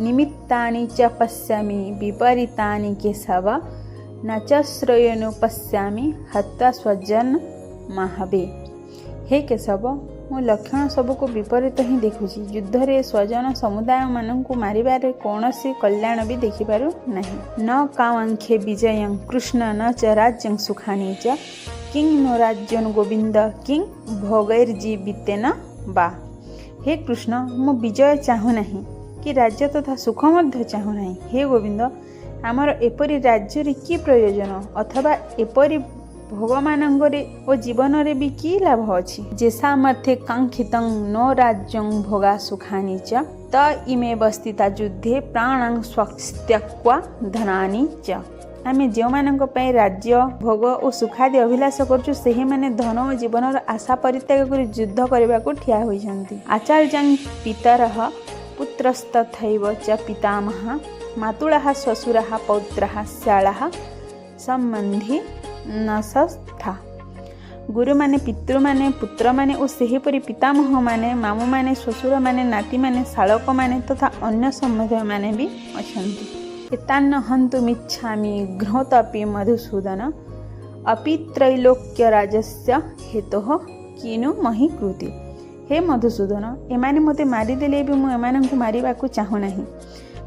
निमित्तानि च पश्यामि विपरीतानि केशव न च श्रेयोनु पश्यामि हत्वा स्वजन महाबे। हे केशव, मो लक्षण सबको विपरीत ही देखुछि। युद्ध रे स्वजन समुदाय माननकु मारिबारे कौनसी कल्याण भी देखिपारु नहीं। न कांखे विजयं कृष्ण न च राज्यं सुखानि च किं नो राज्यं गोविंद किं भोगैर्जीवितेन बा। हे कृष्ण, मो विजय चाहू नहीं कि राज्य तथा सुख मध्य चाहू नहीं। हे गोविंद, आमर एपरी राज्य रे की प्रयोजन अथवा एपरी भगवानंगरे ओ जीवन रे भी की लाभ अछि। जे सामर्थ्य कांक्षितं नो राज्यं भोगा सुखानि च त इमे बस्तिता युद्धे प्राणं स्वस्त्यक्वा धनानि च। आमे जो मानक पय राज्य भोग और सुखादि अभिलाष करछु सेहि माने धन और जीवन आशा परित्याग कर युद्ध करबा को ठिया होइछन्ति। आचार्यं पितरः पुत्रस्तथैव च पितामहः मातुलः श्वशुरः पौत्रः श्यालः संबंधी नसस्था। गुरु माने पितृ माने पुत्र माने और सेहीपरि पितामह माने मामू माने श्वशुर माने नाती माने शालक माने तथा अन्य संबंधी माने भी अछन्ति। एतान्न हन्तुमिच्छामि घ्नोतपि मधुसूदन अपि त्रैलोक्य राजस्य हेतोः किनु मही कृति। हे मधुसूदन, एमाने मते मारिदेले भी मु एमानंकु मारिबाकु चाहू नाही।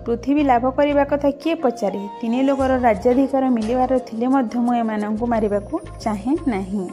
पृथ्वी लाभ करबा कथा किए पचारे। तीन लोकर राज्याधिकार मिलिबार थिले मध्य मु एमानंकु मारिबाकु चाहे नाही।